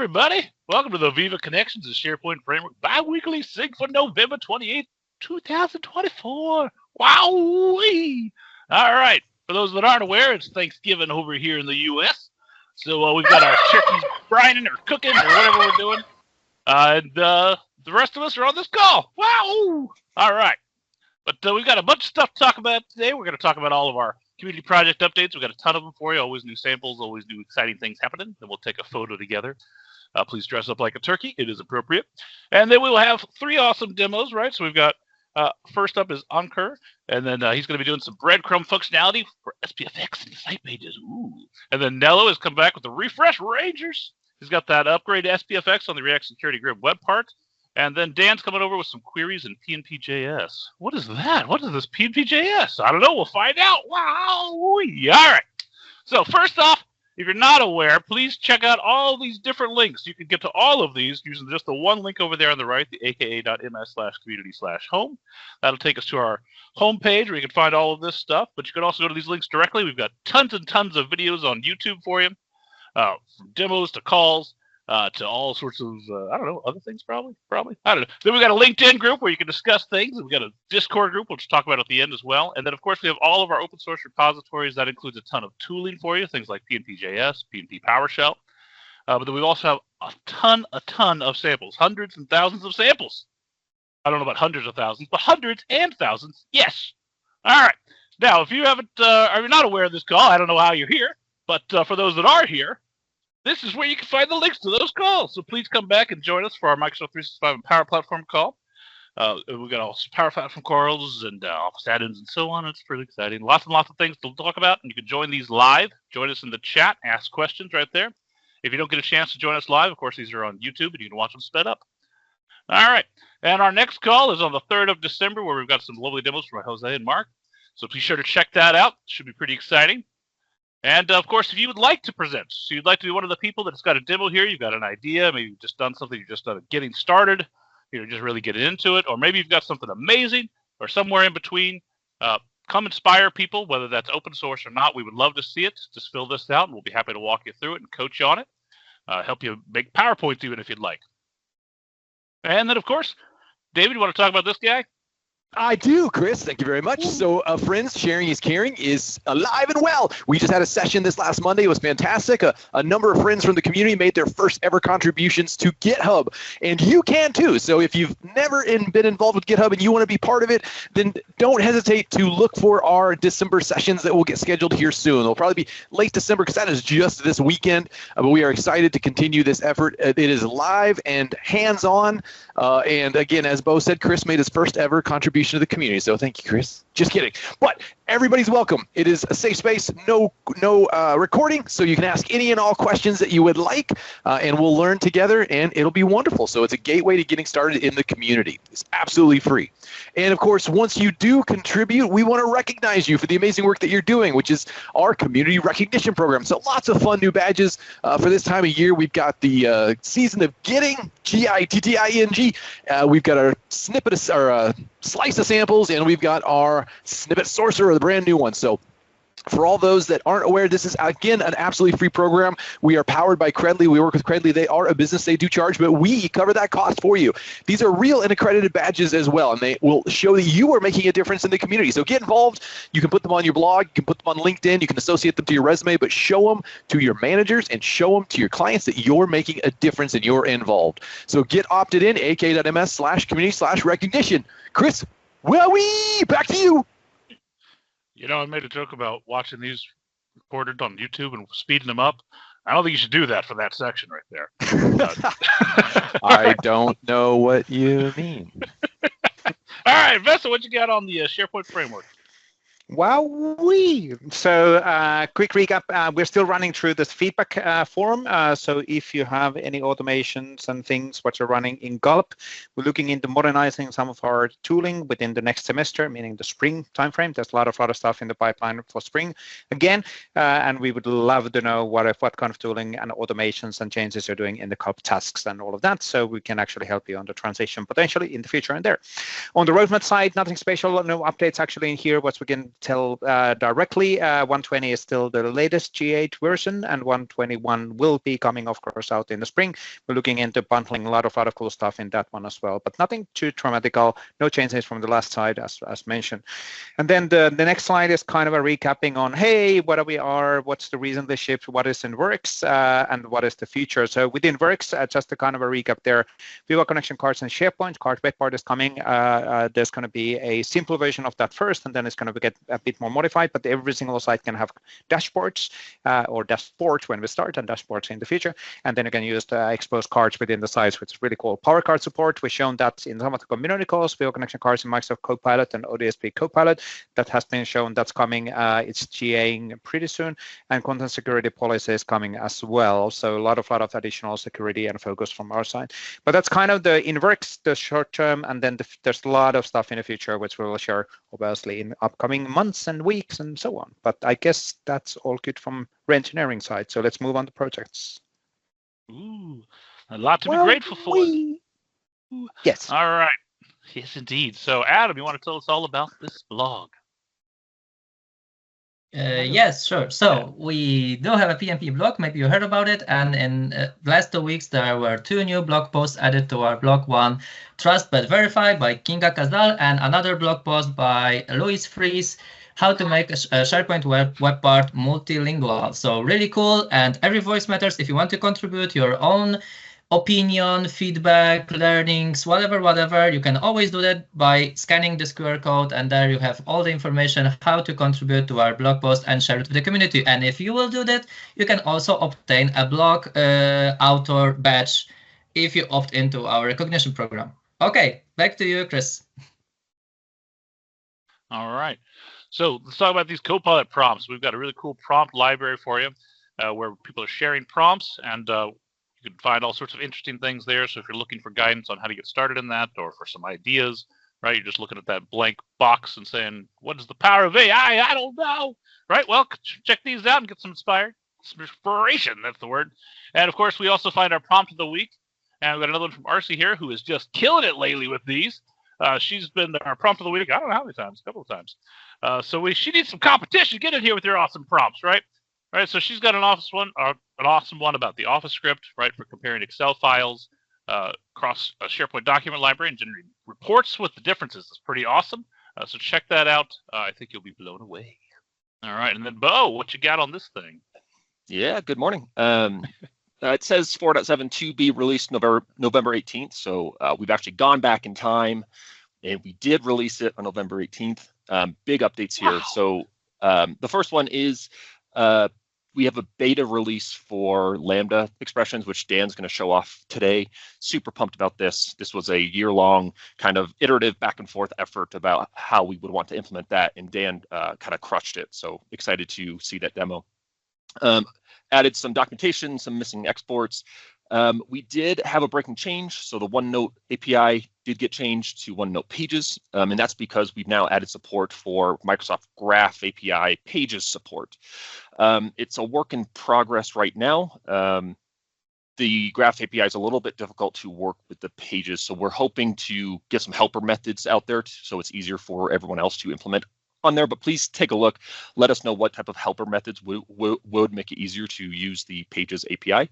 everybody. Welcome to the Viva Connections SharePoint Framework bi-weekly sync for November 28th, 2024. Wowee! All right. For those that aren't aware, it's Thanksgiving over here in the U.S. So we've got our turkeys brining or cooking or whatever we're doing. And the rest of us are on this call. Wow! All right. But we've got a bunch of stuff to talk about today. We're going to talk about all of our community project updates. We've got a ton of them for you. Always new samples, always new exciting things happening. Then we'll take a photo together. Please dress up like a turkey. It is appropriate. And then we will have 3 awesome demos, right? So we've got, first up is Ankur, and then he's going to be doing some breadcrumb functionality for SPFx and site pages. Ooh. And then Nello has come back with the Refresh Rangers. He's got that upgrade to SPFx on the React Security Grid web part. And then Dan's coming over with some queries in PnPjs. What is that? What is this PnPjs? I don't know. We'll find out. Wow. All right. So first off, if you're not aware, please check out all these different links. You can get to all of these using just the one link over there on the right, the aka.ms/community/home. That'll take us to our home page where you can find all of this stuff. But you can also go to these links directly. We've got tons and tons of videos on YouTube for you, from demos to calls. To all sorts of, I don't know, other things probably. I don't know. Then we've got a LinkedIn group where you can discuss things. We've got a Discord group, which we'll talk about at the end as well. And then, of course, we have all of our open source repositories. That includes a ton of tooling for you, things like PnPjs, PnP PowerShell. But then we also have a ton of samples, hundreds and thousands of samples. I don't know about hundreds of thousands, but hundreds and thousands, yes. All right. Now, if you haven't, are you not aware of this call, I don't know how you're here. But for those that are here, this is where you can find the links to those calls. So please come back and join us for our Microsoft 365 and Power Platform call. We've got all Power Platform calls and Office add-ins and so on. It's pretty exciting. Lots and lots of things to talk about. And you can join these live. Join us in the chat. Ask questions right there. If you don't get a chance to join us live, of course, these are on YouTube and you can watch them sped up. All right. And our next call is on the 3rd of December where we've got some lovely demos from Jose and Mark. So be sure to check that out. It should be pretty exciting. And, of course, if you would like to present, so you'd like to be one of the people that's got a demo here, you've got an idea, maybe you've just done something, you're just getting started, you're just really getting into it, or maybe you've got something amazing, or somewhere in between, come inspire people, whether that's open source or not. We would love to see it. Just fill this out, and we'll be happy to walk you through it and coach you on it, help you make PowerPoints even if you'd like. And then, of course, David, you want to talk about this guy? I do, Chris. Thank you very much. So, friends, sharing is caring is alive and well. We just had a session this last Monday. It was fantastic. A number of friends from the community made their first ever contributions to GitHub, and you can too. So if you've never been involved with GitHub and you want to be part of it, then don't hesitate to look for our December sessions that will get scheduled here soon. They'll probably be late December because that is just this weekend, but we are excited to continue this effort. It is live and hands-on, and again, as Bo said, Chris made his first ever contribution to the community. So thank you, Chris. Just kidding. But everybody's welcome. It is a safe space, no recording, so you can ask any and all questions that you would like, and we'll learn together, and it'll be wonderful. So it's a gateway to getting started in the community. It's absolutely free. And of course, once you do contribute, we want to recognize you for the amazing work that you're doing, which is our community recognition program. So lots of fun new badges for this time of year. We've got the season of Gitting, Gitting. We've got our snippet of our slice of samples, and we've got our snippet sorcerer, the brand new one. So for all those that aren't aware, this is, again, an absolutely free program. We are powered by Credly. We work with Credly. They are a business. They do charge, but we cover that cost for you. These are real and accredited badges as well, and they will show that you are making a difference in the community. So get involved. You can put them on your blog. You can put them on LinkedIn. You can associate them to your resume, but show them to your managers and show them to your clients that you're making a difference and you're involved. So get opted in, ak.ms/community/recognition. Chris, wowee, back to you. You know, I made a joke about watching these recorded on YouTube and speeding them up. I don't think you should do that for that section right there. I don't know what you mean. All right, Vesa, what you got on the SharePoint framework? Wowee! So quick recap, we're still running through this feedback forum. So if you have any automations and things what you're running in Gulp, we're looking into modernizing some of our tooling within the next semester, meaning the spring timeframe. There's a lot of stuff in the pipeline for spring again, and we would love to know what kind of tooling and automations and changes you're doing in the Gulp tasks and all of that, so we can actually help you on the transition potentially in the future and there. On the roadmap side, nothing special, no updates actually in here. What we can tell directly. 120 is still the latest G8 version, and 121 will be coming, of course, out in the spring. We're looking into bundling a lot of cool stuff in that one as well, but nothing too dramatical. No changes from the last slide, as mentioned. And then the next slide is kind of a recapping on, hey, what we are, what's the recently shipped, what is in works, and what is the future. So within works, just a kind of a recap there. Viva Connection cards and SharePoint card web part is coming. There's going to be a simple version of that first, and then it's going to get a bit more modified, but every single site can have dashboards or dashboards when we start, and dashboards in the future. And then you can use the exposed cards within the sites, which is really cool. Power card support, we've shown that in some of the community calls, Viva Connection cards in Microsoft Copilot and ODSP Copilot. That has been shown, that's coming. It's GAing pretty soon, and content security policy is coming as well. So a lot of additional security and focus from our side. But that's kind of the in works, the short term, and then there's a lot of stuff in the future which we will share obviously in upcoming months and weeks and so on. But I guess that's all good from re-engineering side. So let's move on to projects. Ooh, a lot to be grateful for. Yes. All right. Yes, indeed. So, Adam, you want to tell us all about this blog? Yes, sure. So we do have a PnP blog. Maybe you heard about it. And in the last 2 weeks, there were 2 new blog posts added to our blog. One, Trust but Verify by Kinga Casal, and another blog post by Luis Fries, how to make a SharePoint web part multilingual. So really cool. And every voice matters. If you want to contribute your own opinion, feedback, learnings, whatever, you can always do that by scanning this QR code, and there you have all the information how to contribute to our blog post and share it with the community. And if you will do that, you can also obtain a blog author badge if you opt into our recognition program. Okay, back to you, Chris. All right. So let's talk about these Copilot prompts. We've got a really cool prompt library for you where people are sharing prompts, and you can find all sorts of interesting things there. So if you're looking for guidance on how to get started in that, or for some ideas, right? You're just looking at that blank box and saying, what is the power of AI? I don't know, right? Well, check these out and get some inspiration. That's the word. And of course, we also find our prompt of the week. And we've got another one from Arcee here, who is just killing it lately with these. She's been our prompt of the week, I don't know how many times, a couple of times. So she needs some competition. Get in here with your awesome prompts, right? All right, so she's got an awesome one about the Office script, right, for comparing Excel files across a SharePoint document library and generating reports with the differences. It's pretty awesome. So check that out. I think you'll be blown away. All right, and then Bo, what you got on this thing? Yeah, good morning. It says 4.7 to be released November 18th. So we've actually gone back in time, and we did release it on November 18th. Big updates here. Wow. So the first one is we have a beta release for Lambda expressions, which Dan's going to show off today. Super pumped about this. This was a year-long kind of iterative back and forth effort about how we would want to implement that, and Dan kind of crushed it. So excited to see that demo. Added some documentation, some missing exports. We did have a breaking change. So the OneNote API did get changed to OneNote Pages. And that's because we've now added support for Microsoft Graph API Pages support. It's a work in progress right now. The Graph API is a little bit difficult to work with the Pages. So we're hoping to get some helper methods out there so it's easier for everyone else to implement on there, but please take a look. Let us know what type of helper methods would make it easier to use the Pages API.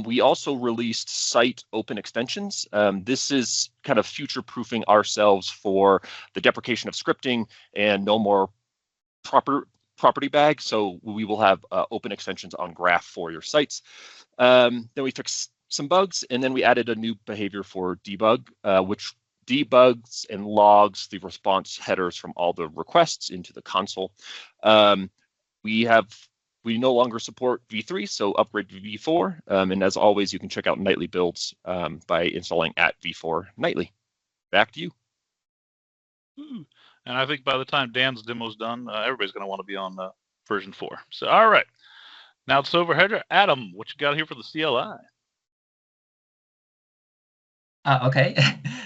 We also released site open extensions. This is kind of future-proofing ourselves for the deprecation of scripting and no more property bag. So we will have open extensions on Graph for your sites. Then we fixed some bugs, and then we added a new behavior for debug, which debugs and logs the response headers from all the requests into the console. We no longer support v3, so upgrade to v4. And as always, you can check out nightly builds by installing @v4 nightly. Back to you. And I think by the time Dan's demo's done, everybody's going to want to be on version 4. So, all right. Now it's over here. Adam, what you got here for the CLI? Okay.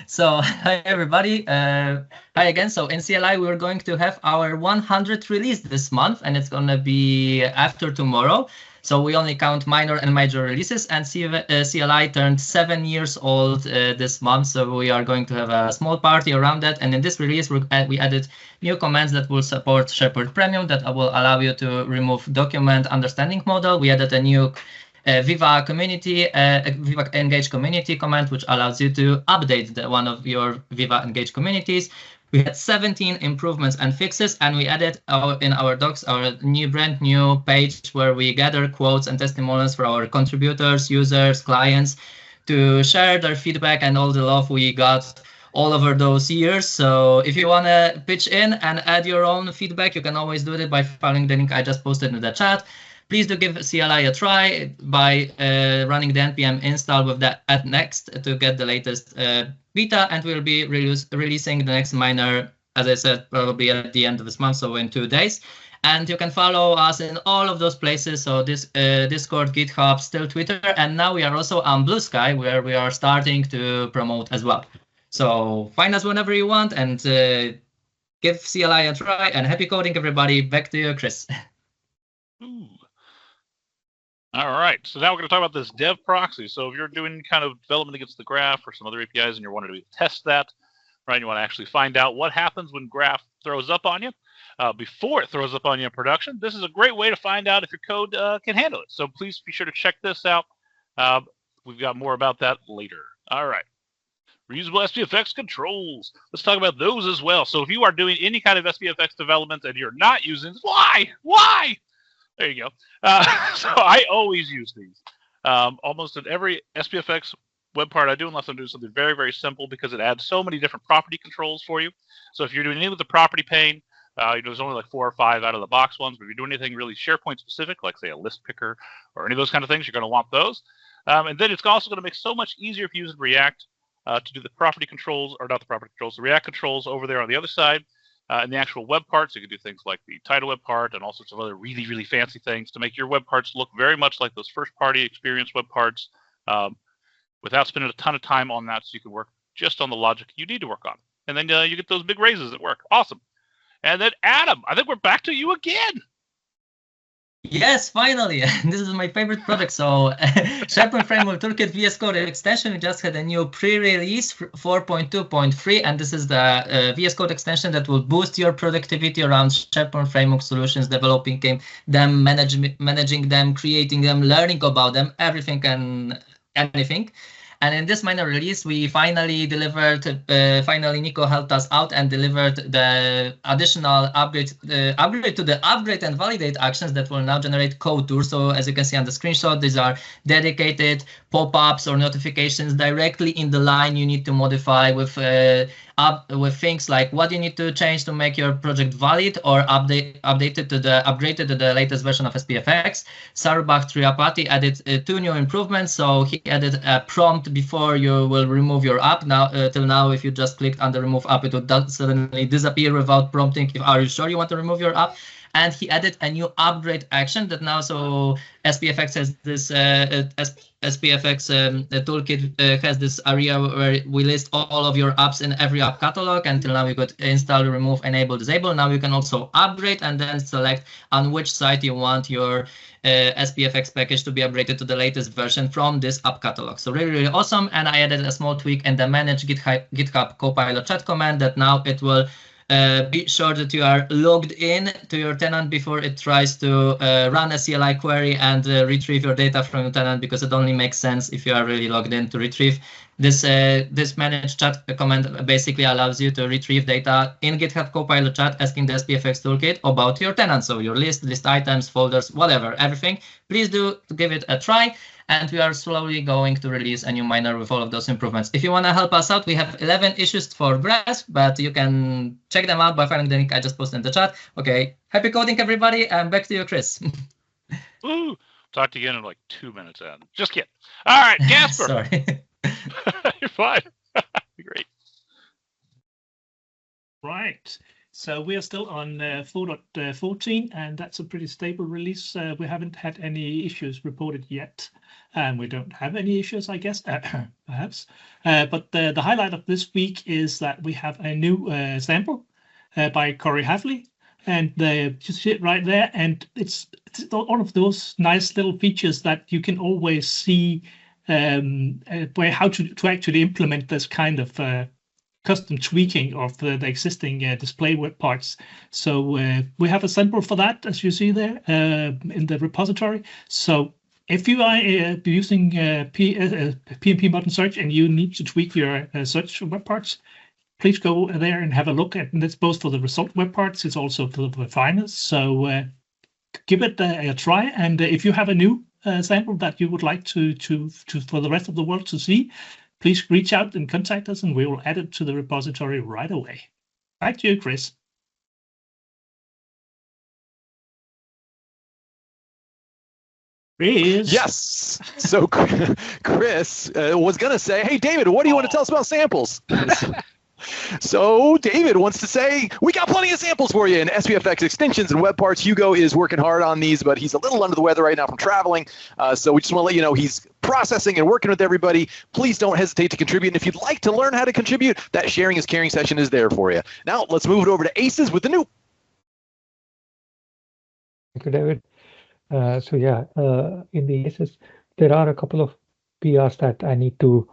So hi everybody. Hi again. So in CLI we're going to have our 100th release this month, and it's gonna be after tomorrow. So we only count minor and major releases, and CLI turned 7 years old this month. So we are going to have a small party around that. And in this release, we added new commands that will support SharePoint Premium that will allow you to remove document understanding model. We added a new Viva community, Viva Engage community command, which allows you to update one of your Viva Engage communities. We had 17 improvements and fixes, and we added in our docs our brand new page where we gather quotes and testimonials for our contributors, users, clients to share their feedback and all the love we got all over those years. So if you want to pitch in and add your own feedback, you can always do it by following the link I just posted in the chat. Please do give CLI a try by running the npm install with that at next to get the latest beta, and we'll be releasing the next minor, as I said, probably at the end of this month, so in 2 days. And you can follow us in all of those places, so this Discord, GitHub, still Twitter, and now we are also on Blue Sky, where we are starting to promote as well. So find us whenever you want, and give CLI a try, and happy coding, everybody. Back to you, Chris. Ooh. All right, so now we're going to talk about this dev proxy. So if you're doing kind of development against the graph or some other APIs and you're wanting to test that, right, you want to actually find out what happens when graph throws up on you before it throws up on you in production. This is a great way to find out if your code can handle it. So please be sure to check this out. We've got more about that later. All right. Reusable SPFx controls. Let's talk about those as well. So if you are doing any kind of SPFx development and you're not using, why? There you go. So I always use these. Almost in every SPFx web part I do, unless I'm doing something very, very simple, because it adds so many different property controls for you. So if you're doing anything with the property pane, there's only like 4 or 5 out of the box ones. But if you're doing anything really SharePoint specific, like say a list picker or any of those kind of things, you're going to want those. And then it's also going to make it so much easier if you use React to do the property controls, or not the property controls, the React controls over there on the other side. And the actual web parts, you can do things like the title web part and all sorts of other really, really fancy things to make your web parts look very much like those first-party experience web parts without spending a ton of time on that, so you can work just on the logic you need to work on. And then you get those big raises at work. Awesome. And then Adam, I think we're back to you again. Yes, finally. This is my favorite product. So SharePoint Framework Toolkit VS Code extension. We just had a new pre-release 4.2.3, and this is the VS Code extension that will boost your productivity around SharePoint Framework solutions, developing them, managing them, creating them, learning about them, everything and anything. And in this minor release, we finally delivered, finally Nico helped us out and delivered the additional upgrade to the upgrade and validate actions that will now generate code tours. So as you can see on the screenshot, these are dedicated pop-ups or notifications directly in the line you need to modify with things like what you need to change to make your project valid or upgraded to the latest version of SPFx. Sarubhak Triapati added 2 new improvements. So he added a prompt before you will remove your app. Now, till now, if you just clicked on the remove app, it would suddenly disappear without prompting if are you sure you want to remove your app. And he added a new upgrade action that now, so SPFx has this SPFx toolkit has this area where we list all of your apps in every app catalog. Until now, you could install, remove, enable, disable. Now you can also upgrade and then select on which site you want your SPFx package to be upgraded to the latest version from this app catalog. So really, really awesome. And I added a small tweak in the manage GitHub Copilot chat command that now it will be sure that you are logged in to your tenant before it tries to run a CLI query and retrieve your data from your tenant, because it only makes sense if you are really logged in to retrieve. This manage chat command basically allows you to retrieve data in GitHub Copilot chat, asking the SPFx toolkit about your tenant, so your list items, folders, whatever, everything. Please do give it a try. And we are slowly going to release a new minor with all of those improvements. If you want to help us out, we have 11 issues for Grasp, but you can check them out by finding the link I just posted in the chat. Okay, happy coding, everybody, and back to you, Chris. Woo! Talk to you again in like 2 minutes, Adam. Just kidding. All right, Gasper. Sorry. You're fine. Great. Right. So we are still on 4.14, and that's a pretty stable release. We haven't had any issues reported yet, and we don't have any issues, I guess, perhaps. But the highlight of this week is that we have a new sample by Corey Havley, and just sit right there, and it's all of those nice little features that you can always see how to actually implement this kind of custom tweaking of the existing display web parts. So we have a sample for that, as you see there in the repository. So if you are using PnP modern search and you need to tweak your search web parts, please go there and have a look at. And it's both for the result web parts, it's also for the refiners. So give it a try. And if you have a new sample that you would like to for the rest of the world to see, please reach out and contact us, and we will add it to the repository right away. Back to you, Chris. Chris. Yes. So Chris was going to say, hey, David, what do you want to tell us about samples? So David wants to say, we got plenty of samples for you in SPFx extensions and web parts. Hugo is working hard on these, but he's a little under the weather right now from traveling. So we just want to let you know he's processing and working with everybody. Please don't hesitate to contribute. And if you'd like to learn how to contribute, that sharing is caring session is there for you. Now let's move it over to Aces with the new. Thank you, David. So yeah, in the Aces, there are a couple of PRs that I need to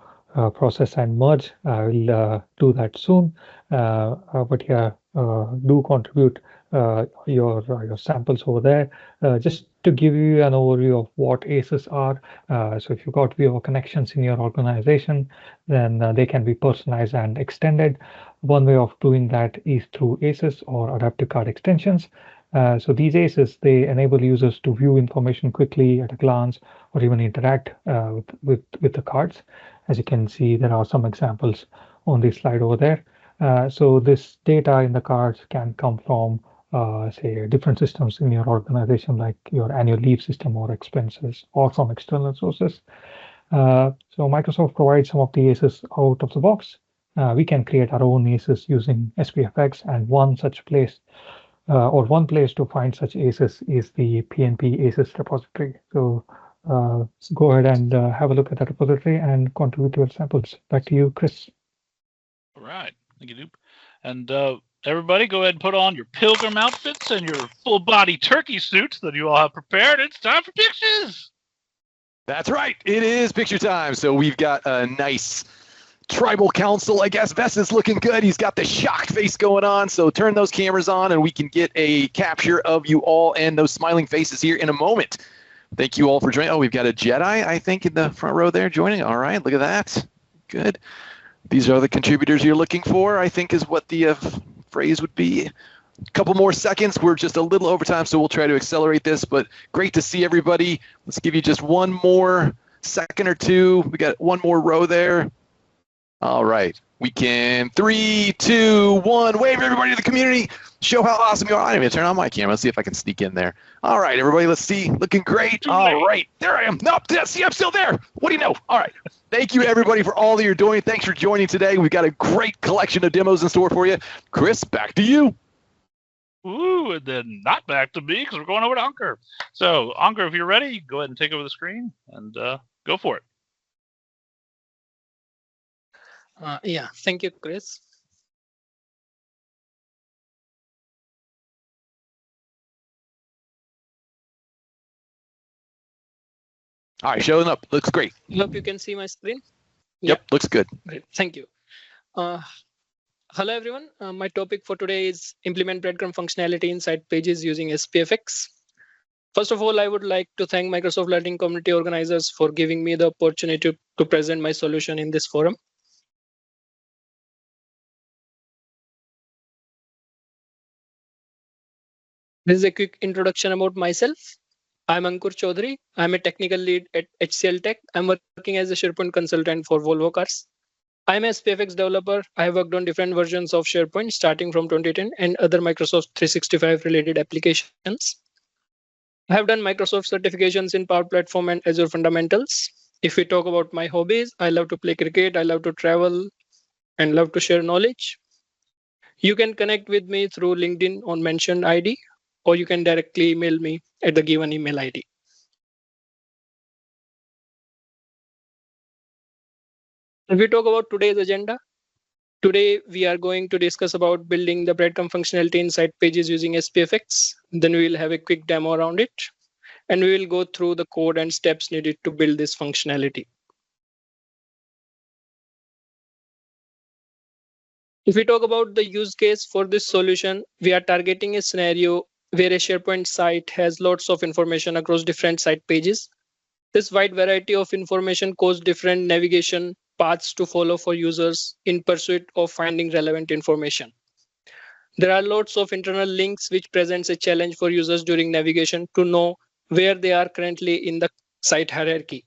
process and merge. I will do that soon. But yeah, do contribute your samples over there. Just to give you an overview of what ACEs are. So if you've got Viva Connections in your organization, then they can be personalized and extended. One way of doing that is through ACEs or adaptive card extensions. So these ACEs, they enable users to view information quickly at a glance or even interact with the cards. As you can see, there are some examples on this slide over there. So this data in the cards can come from, say, different systems in your organization, like your annual leave system or expenses, or from external sources. So Microsoft provides some of the ACEs out of the box. We can create our own ACEs using SPFx, and one such place one place to find such ACEs is the PnP ACEs repository. So go ahead and have a look at that repository and contribute to your samples. Back to you, Chris. All right, thank you, Dupe. And everybody, go ahead and put on your pilgrim outfits and your full-body turkey suits that you all have prepared. It's time for pictures. That's right. It is picture time. So we've got a nice tribal council. I guess Vesa's looking good. He's got the shocked face going on. So turn those cameras on and we can get a capture of you all and those smiling faces here in a moment. Thank you all for joining. Oh, we've got a Jedi, I think, in the front row there joining. All right, look at that. Good. These are the contributors you're looking for, I think is what the phrase would be. A couple more seconds. We're just a little over time, so we'll try to accelerate this, but great to see everybody. Let's give you just one more second or two. We got one more row there. All right. We can 3, 2, 1. Wave everybody to the community. Show how awesome you are. I didn't even turn on my camera. Let's see if I can sneak in there. All right, everybody. Let's see. Looking great. All right. There I am. Nope. See, I'm still there. What do you know? All right. Thank you, everybody, for all that you're doing. Thanks for joining today. We've got a great collection of demos in store for you. Chris, back to you. Ooh, and then not back to me because we're going over to Ankur. So, Ankur, if you're ready, go ahead and take over the screen and go for it. Yeah, thank you, Chris. All right, showing up. Looks great. Hope you can see my screen. Yep, looks good. Great, thank you. Hello, everyone. My topic for today is implement breadcrumb functionality inside pages using SPFx. First of all, I would like to thank Microsoft Learning Community organizers for giving me the opportunity to present my solution in this forum. This is a quick introduction about myself. I'm Ankur Chaudhary. I'm a technical lead at HCL Tech. I'm working as a SharePoint consultant for Volvo Cars. I'm a SPFx developer. I have worked on different versions of SharePoint starting from 2010 and other Microsoft 365 related applications. I have done Microsoft certifications in Power Platform and Azure Fundamentals. If we talk about my hobbies, I love to play cricket, I love to travel, and love to share knowledge. You can connect with me through LinkedIn on mentioned ID, or you can directly email me at the given email ID. If we talk about today's agenda, today we are going to discuss about building the breadcrumb functionality in site pages using SPFx. Then we will have a quick demo around it, and we will go through the code and steps needed to build this functionality. If we talk about the use case for this solution, we are targeting a scenario where a SharePoint site has lots of information across different site pages. This wide variety of information causes different navigation paths to follow for users in pursuit of finding relevant information. There are lots of internal links which presents a challenge for users during navigation to know where they are currently in the site hierarchy.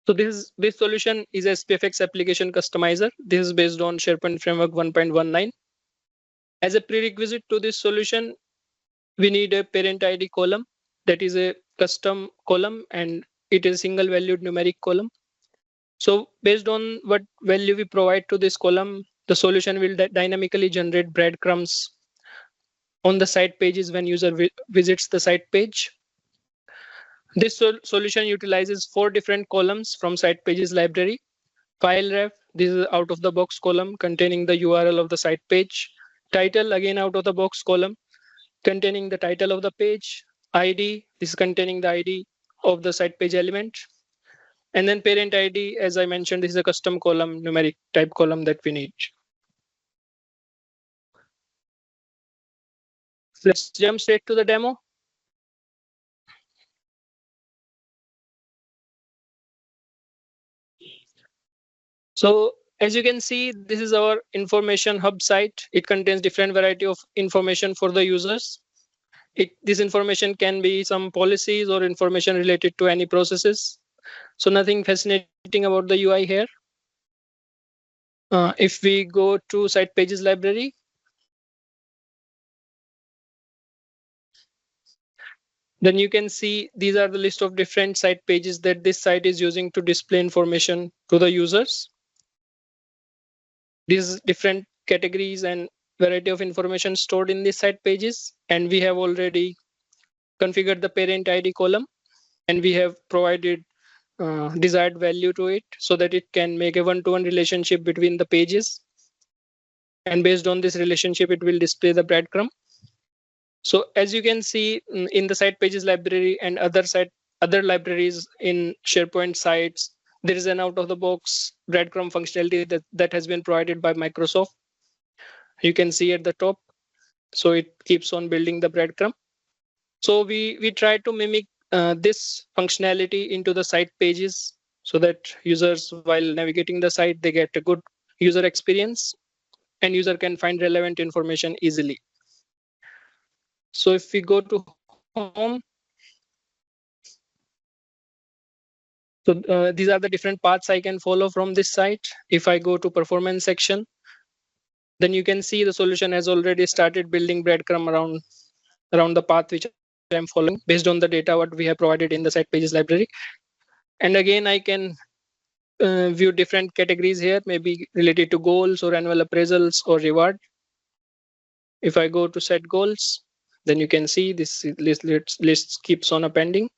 So this solution is a SPFx application customizer. This is based on SharePoint Framework 1.19. As a prerequisite to this solution, we need a parent ID column that is a custom column, and it is a single valued numeric column. So based on what value we provide to this column, the solution will dynamically generate breadcrumbs on the site pages when user visits the site page. This solution utilizes 4 different columns from site pages library. File ref, this is out of the box column containing the URL of the site page. Title, again out of the box column containing the title of the page. ID, this is containing the ID of the site page element. And then parent ID, as I mentioned, this is a custom column, numeric type column that we need. Let's jump straight to the demo. So as you can see, this is our information hub site. It contains different variety of information for the users. This information can be some policies or information related to any processes. So nothing fascinating about the UI here. If we go to site pages library, then you can see these are the list of different site pages that this site is using to display information to the users. These different categories and variety of information stored in these site pages, and we have already configured the parent ID column, and we have provided desired value to it so that it can make a one-to-one relationship between the pages, and based on this relationship it will display the breadcrumb. So as you can see in the site pages library and other libraries in SharePoint sites, there is an out-of-the-box breadcrumb functionality that has been provided by Microsoft. You can see at the top. So it keeps on building the breadcrumb. So we try to mimic this functionality into the site pages so that users, while navigating the site, they get a good user experience and user can find relevant information easily. So if we go to home, so these are the different paths I can follow from this site. If I go to performance section, then you can see the solution has already started building breadcrumb around the path which I'm following based on the data what we have provided in the site pages library. And again, I can view different categories here, maybe related to goals or annual appraisals or reward. If I go to set goals, then you can see this list keeps on appending.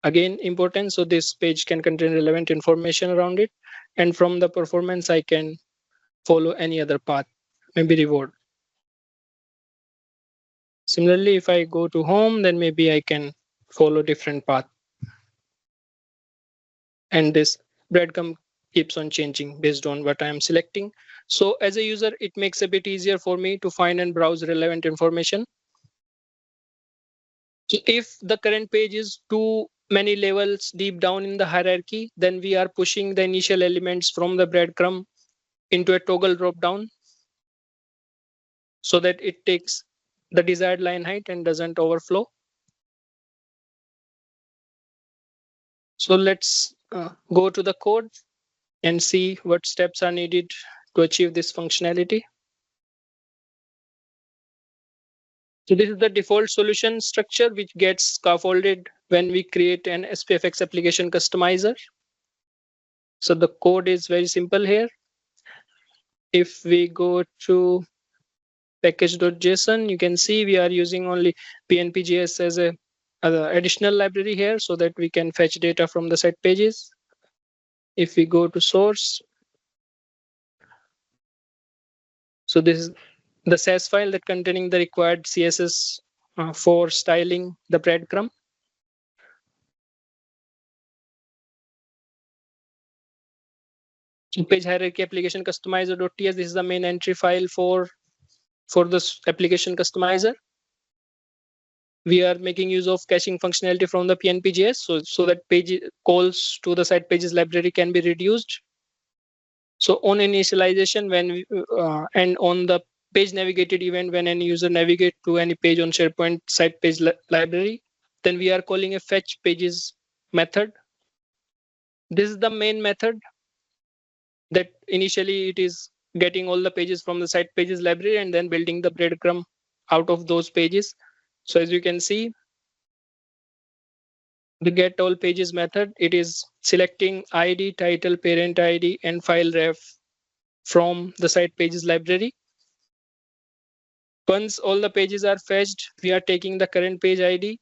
Again, important, so this page can contain relevant information around it. And from the performance, I can follow any other path, maybe reward. Similarly, if I go to home, then maybe I can follow different path. And this breadcrumb keeps on changing based on what I am selecting. So as a user, it makes a bit easier for me to find and browse relevant information. So if the current page is too many levels deep down in the hierarchy, then we are pushing the initial elements from the breadcrumb into a toggle dropdown so that it takes the desired line height and doesn't overflow. So let's go to the code and see what steps are needed to achieve this functionality. So this is the default solution structure which gets scaffolded when we create an SPFx application customizer. So the code is very simple here. If we go to package.json, you can see we are using only PnPjs as a additional library here so that we can fetch data from the site pages. If we go to source, so this is the SAS file that containing the required CSS for styling the breadcrumb. Page hierarchy application customizer.ts. This is the main entry file for this application customizer. We are making use of caching functionality from the PnPjs, so that page calls to the site pages library can be reduced. So on initialization, when we, and on the page navigated event, when any user navigate to any page on SharePoint site page library, then we are calling a fetch pages method. This is the main method that initially it is getting all the pages from the site pages library and then building the breadcrumb out of those pages. So as you can see, the get all pages method, it is selecting ID, title, parent ID, and file ref from the site pages library. Once all the pages are fetched, we are taking the current page ID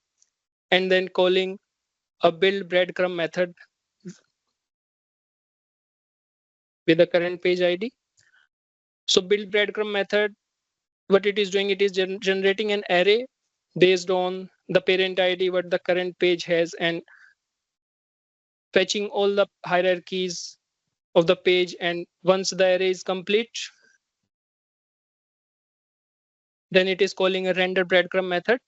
and then calling a build breadcrumb method with the current page ID. So build breadcrumb method, what it is doing, it is generating an array based on the parent ID, what the current page has, and fetching all the hierarchies of the page. And once the array is complete, then it is calling a render breadcrumb method.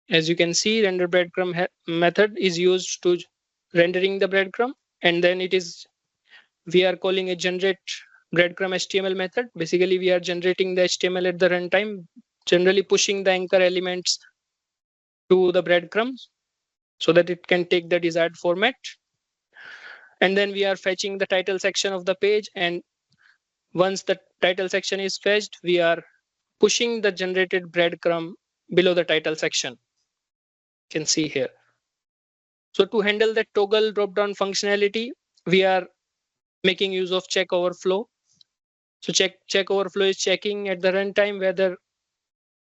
As you can see, render breadcrumb method is used to rendering the breadcrumb, and then we are calling a generate breadcrumb HTML method. Basically, we are generating the HTML at the runtime, generally pushing the anchor elements to the breadcrumbs so that it can take the desired format. And then we are fetching the title section of the page. And once the title section is fetched, we are pushing the generated breadcrumb below the title section. You can see here. So to handle the toggle drop-down functionality, we are making use of check overflow. So check overflow is checking at the runtime whether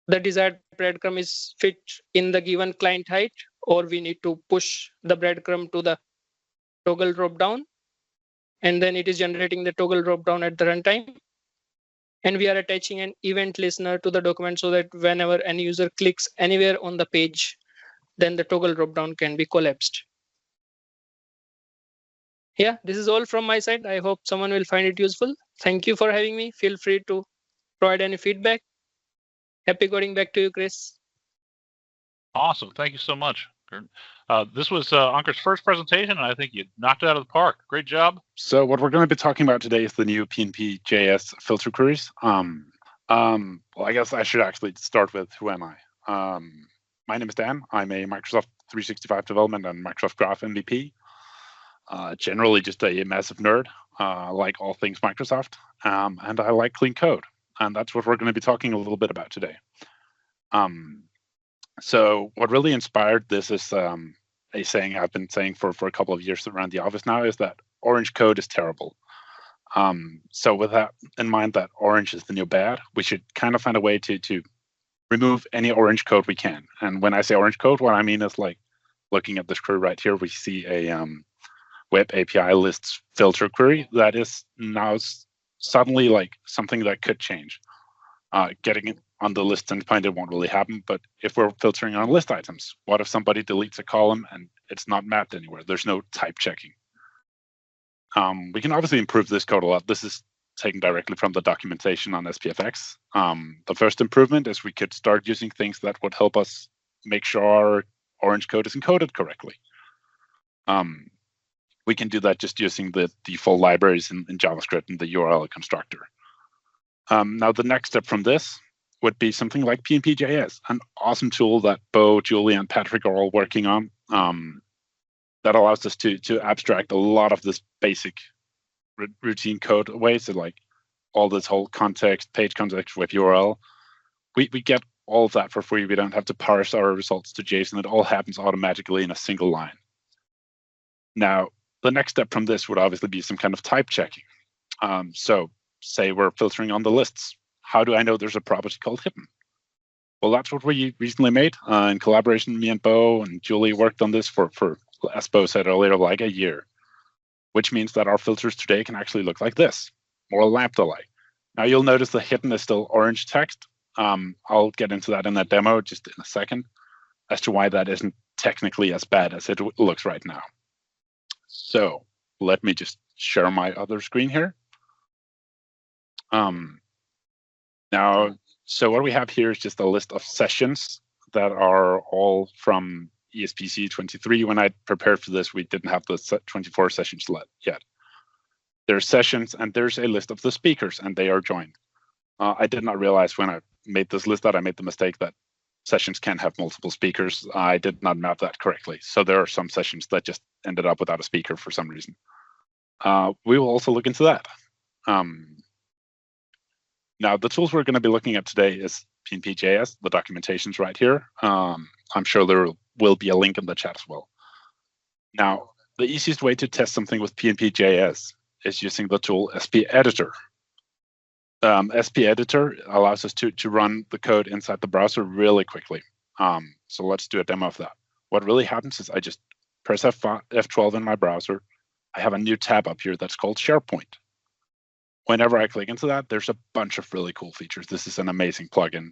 the desired breadcrumb is fit in the given client height, or we need to push the breadcrumb to the toggle dropdown. And then it is generating the toggle dropdown at the runtime. And we are attaching an event listener to the document so that whenever any user clicks anywhere on the page, then the toggle dropdown can be collapsed. Yeah, this is all from my side. I hope someone will find it useful. Thank you for having me. Feel free to provide any feedback. Happy coding. Back to you, Chris. Awesome. Thank you so much. This was Ankur's first presentation, and I think you knocked it out of the park. Great job. So what we're going to be talking about today is the new PnPjs filter queries. Well, I guess I should actually start with who am I? My name is Dan. I'm a Microsoft 365 development and Microsoft Graph MVP. Generally just a massive nerd, like all things Microsoft, and I like clean code. And that's what we're going to be talking a little bit about today. So what really inspired this is a saying I've been saying for a couple of years around the office now, is that orange code is terrible. So with that in mind, that orange is the new bad, we should kind of find a way to remove any orange code we can. And when I say orange code, what I mean is, like, looking at this query right here, we see a web API lists filter query that is now suddenly like something that could change. Getting it on the list endpoint, it won't really happen. But if we're filtering on list items, what if somebody deletes a column and it's not mapped anywhere? There's no type checking. We can obviously improve this code a lot. This is taken directly from the documentation on SPFx. The first improvement is we could start using things that would help us make sure our orange code is encoded correctly. We can do that just using the default libraries in JavaScript and the URL constructor. Now, the next step from this would be something like PnPjs, an awesome tool that Bo, Julie, and Patrick are all working on, that allows us to abstract a lot of this basic routine code away. So like all this whole context, page context, web URL, we get all of that for free. We don't have to parse our results to JSON. It all happens automatically in a single line. Now, the next step from this would obviously be some kind of type checking. So say we're filtering on the lists. How do I know there's a property called hidden? Well, that's what we recently made in collaboration. Me and Bo and Julie worked on this for, as Bo said earlier, like a year, which means that our filters today can actually look like this, more lambda-like. Now you'll notice the hidden is still orange text. I'll get into that in that demo just in a second as to why that isn't technically as bad as it looks right now. So let me just share my other screen here. Now, so what we have here is just a list of sessions that are all from ESPC 23. When I prepared for this, we didn't have the 24 sessions yet. There's sessions and there's a list of the speakers and they are joined. I did not realize when I made this list that I made the mistake that sessions can have multiple speakers. I did not map that correctly. So there are some sessions that just ended up without a speaker for some reason. We will also look into that. Now, the tools we're going to be looking at today is PnPjs. The documentation's right here. I'm sure there will be a link in the chat as well. Now, the easiest way to test something with PnPjs is using the tool SPEditor. SPEditor allows us to run the code inside the browser really quickly. So let's do a demo of that. What really happens is I just press F12 in my browser. I have a new tab up here that's called SharePoint. Whenever I click into that, there's a bunch of really cool features. This is an amazing plugin.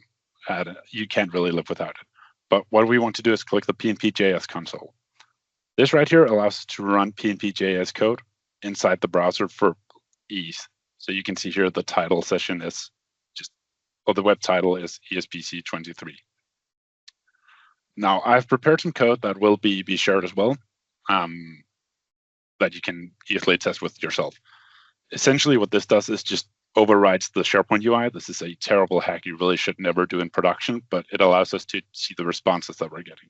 You can't really live without it. But what we want to do is click the PnPjs console. This right here allows us to run PnPjs code inside the browser for ease. So you can see here the title session is the web title is ESPC 23. Now I've prepared some code that will be shared as well, that you can easily test with yourself. Essentially what this does is just overrides the SharePoint UI. This is a terrible hack you really should never do in production, but it allows us to see the responses that we're getting.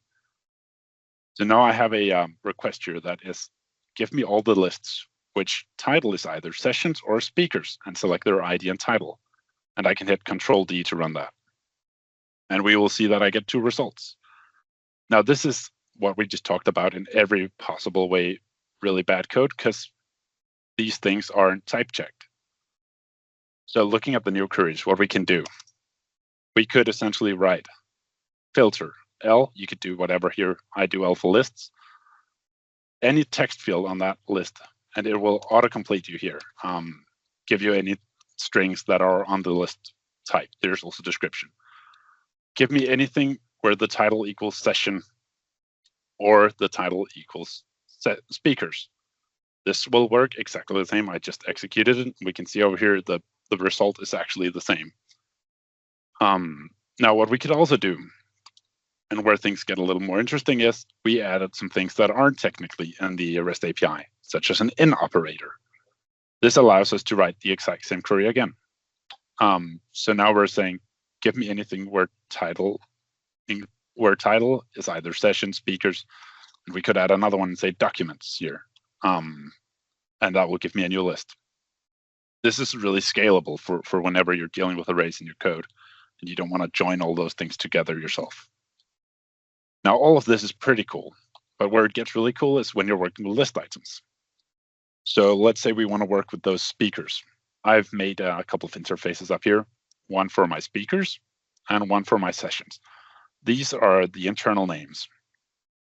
So now I have a request here that is, give me all the lists which title is either sessions or speakers, and select their ID and title. And I can hit Control-D to run that. And we will see that I get 2 results. Now this is what we just talked about in every possible way, really bad code, because these things aren't type checked. So looking at the new queries, what we can do, we could essentially write filter L, you could do whatever here, I do L for lists, any text field on that list, and it will autocomplete you here, give you any strings that are on the list type. There's also description. Give me anything where the title equals session or the title equals speakers. This will work exactly the same. I just executed it. We can see over here the result is actually the same. Now, what we could also do, and where things get a little more interesting, is we added some things that aren't technically in the REST API, such as an in operator. This allows us to write the exact same query again. So now we're saying, give me anything where title is either session, speakers, and we could add another one and say documents here. And that will give me a new list. This is really scalable for whenever you're dealing with arrays in your code and you don't want to join all those things together yourself. Now, all of this is pretty cool, but where it gets really cool is when you're working with list items. So let's say we want to work with those speakers. I've made a couple of interfaces up here, one for my speakers and one for my sessions. These are the internal names.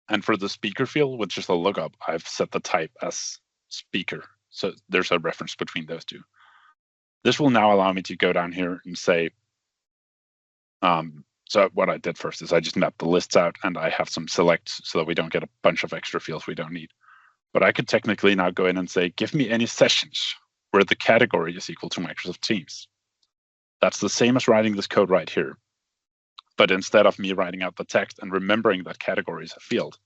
And for the speaker field, which is the lookup, I've set the type as speaker. So there's a reference between those two. This will now allow me to go down here and say, so what I did first is I just mapped the lists out and I have some selects so that we don't get a bunch of extra fields we don't need. But I could technically now go in and say, give me any sessions where the category is equal to Microsoft Teams. That's the same as writing this code right here. But instead of me writing out the text and remembering that category is a field,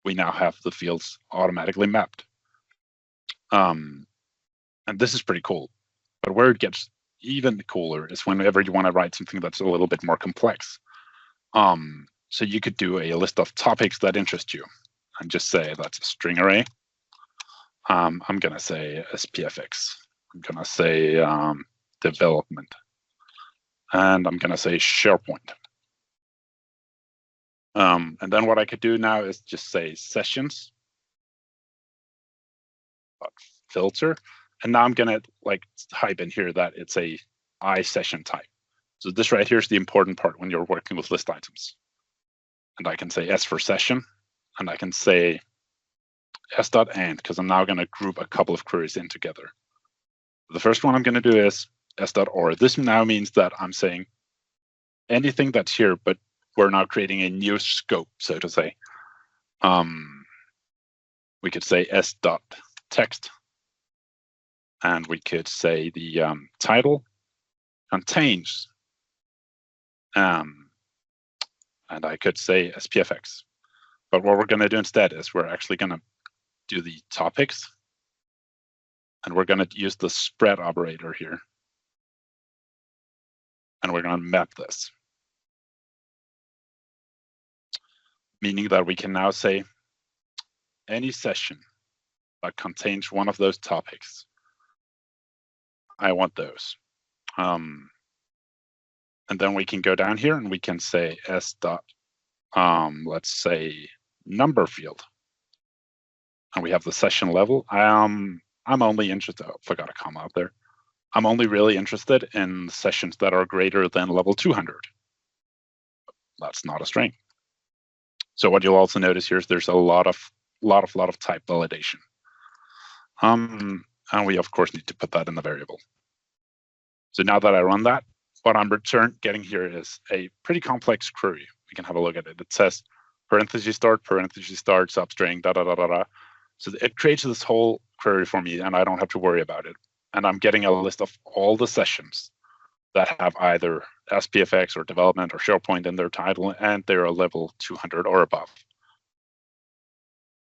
we now have the fields automatically mapped. And this is pretty cool. But where it gets even cooler is whenever you want to write something that's a little bit more complex. So you could do a list of topics that interest you and just say that's a string array. I'm going to say SPFx. I'm going to say development. And I'm going to say SharePoint. And then what I could do now is just say sessions, filter, And now I'm gonna like type in here that it's a I session type. So this right here is the important part when you're working with list items. And I can say S for session, and I can say s.and, because I'm now gonna group a couple of queries in together. The first one I'm gonna do is s.or. This now means that I'm saying anything that's here, but we're now creating a new scope, so to say. We could say s.text, and we could say the title contains, and I could say SPFx. But what we're going to do instead is we're actually going to do the topics, and we're going to use the spread operator here, and we're going to map this, meaning that we can now say any session that contains one of those topics. I want those. And then we can go down here and we can say s dot, let's say number field. And we have the session level. I'm only interested, oh, forgot a comma up there. I'm only really interested in sessions that are greater than level 200. That's not a string. So what you'll also notice here is there's a lot of type validation. And we of course need to put that in the variable. So now that I run that, what I'm getting here is a pretty complex query. We can have a look at it. It says parentheses start, substring, da da da da da. So it creates this whole query for me, and I don't have to worry about it. And I'm getting a list of all the sessions that have either SPFx or development or SharePoint in their title, and they're a level 200 or above.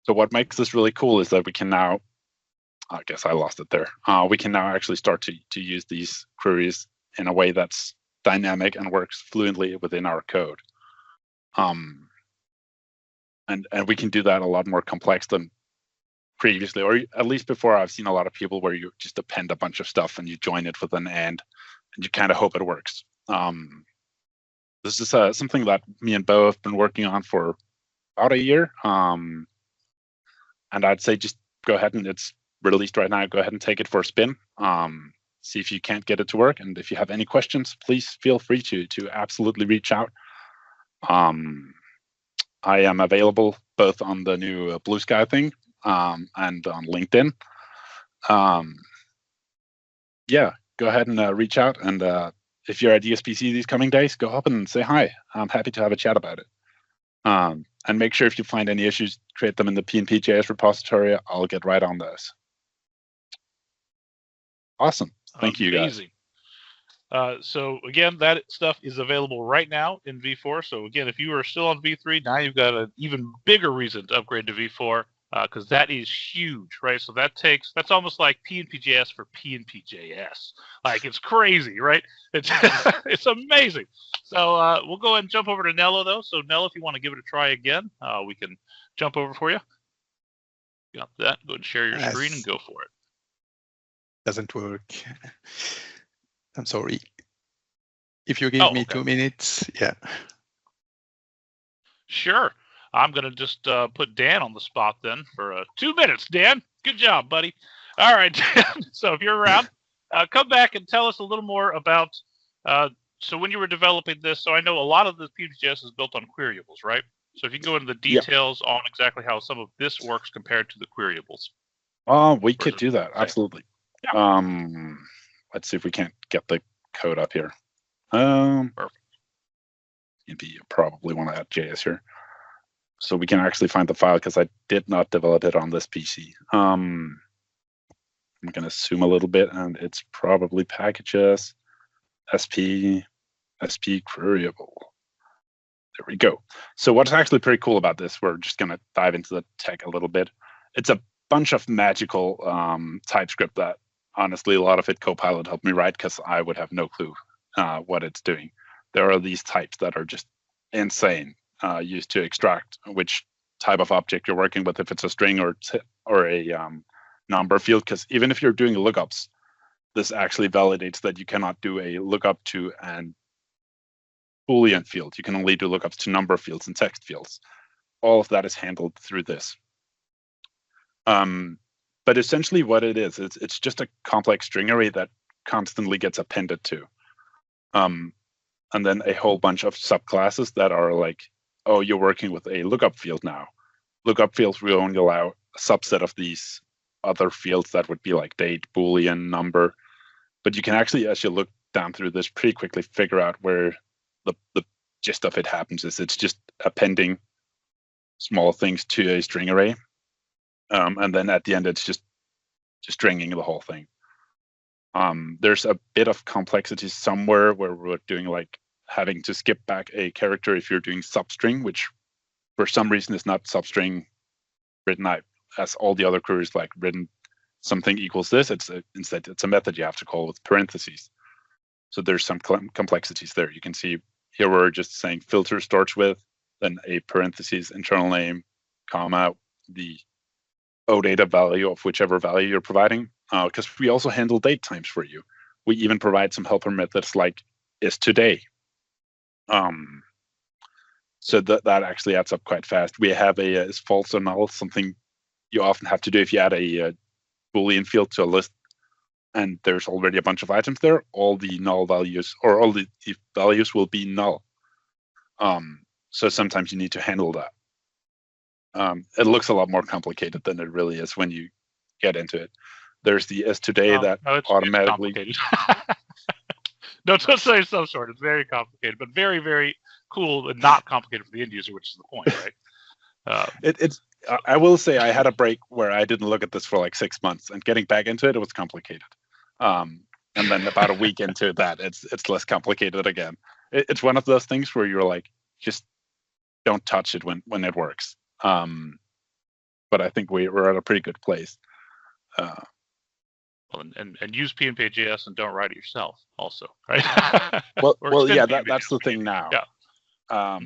So what makes this really cool is that we can now, I guess I lost it there. We can now actually start to use these queries in a way that's dynamic and works fluently within our code. And we can do that a lot more complex than previously, or at least before. I've seen a lot of people where you just append a bunch of stuff and you join it with an and you kind of hope it works. This is something that me and Bo have been working on for about a year. And I'd say just go ahead, and it's released right now. Go ahead and take it for a spin. See if you can't get it to work. And if you have any questions, please feel free to absolutely reach out. I am available both on the new Blue Sky thing and on LinkedIn. Yeah, go ahead and reach out. And if you're at ESPC these coming days, go up and say hi. I'm happy to have a chat about it. And make sure if you find any issues, create them in the PnPjs repository. I'll get right on those. Awesome. Thank you, guys. So again, that stuff is available right now in V4. So again, if you are still on V3, now you've got an even bigger reason to upgrade to V4, because that is huge, right? So that's almost like PnPjs for PnPjs. Like, it's crazy, right? It's it's amazing. So we'll go ahead and jump over to Nello though. So Nello, if you want to give it a try again, we can jump over for you. Got that? Go ahead and share your screen and go for it. Doesn't work. I'm sorry. If you give me 2 minutes, yeah. Sure. I'm going to just put Dan on the spot then for 2 minutes. Dan, good job, buddy. All right, Dan. So if you're around, come back and tell us a little more about, so when you were developing this, so I know a lot of the PnPjs is built on queryable, right? So if you can go into the details on exactly how some of this works compared to the queryable. We could do that, absolutely. Yeah. Let's see if we can't get the code up here. Perfect. You probably want to add JS here, so we can actually find the file, because I did not develop it on this PC. I'm going to zoom a little bit, and it's probably packages, SP queryable. There we go. So what's actually pretty cool about this, we're just going to dive into the tech a little bit. It's a bunch of magical TypeScript that, honestly, a lot of it Copilot helped me write, because I would have no clue what it's doing. There are these types that are just insane, used to extract which type of object you're working with, if it's a string or a number field, because even if you're doing lookups, this actually validates that you cannot do a lookup to an Boolean field. You can only do lookups to number fields and text fields. All of that is handled through this. But essentially what it is, it's just a complex string array that constantly gets appended to. And then a whole bunch of subclasses that are like, oh, you're working with a lookup field now. Lookup fields will only allow a subset of these other fields that would be like date, Boolean, number. But you can actually, as you look down through this, pretty quickly figure out where the gist of it happens. It's just appending small things to a string array. And then at the end, it's just stringing the whole thing. There's a bit of complexity somewhere where we're doing like having to skip back a character if you're doing substring, which for some reason is not substring written out as all the other queries like written something equals this. Instead it's a method you have to call with parentheses. So there's some complexities there. You can see here we're just saying filter starts with, then a parentheses internal name, comma, the OData value of whichever value you're providing. Because we also handle date times for you. We even provide some helper methods like is today. So that actually adds up quite fast. We have a is false or null, something you often have to do if you add a Boolean field to a list and there's already a bunch of items there. All the null values or all the values will be null. So sometimes you need to handle that. It looks a lot more complicated than it really is when you get into it. There's the is today that automatically. No, don't say some sort. It's very complicated, but very, very cool and not complicated for the end user, which is the point, right? I will say I had a break where I didn't look at this for like 6 months, and getting back into it, it was complicated. And then about a week into that, it's less complicated again. It's one of those things where you're like, just don't touch it when it works. But I think we're at a pretty good place. And use PnPjs and don't write it yourself also, right? well, yeah, that's the thing now. Yeah.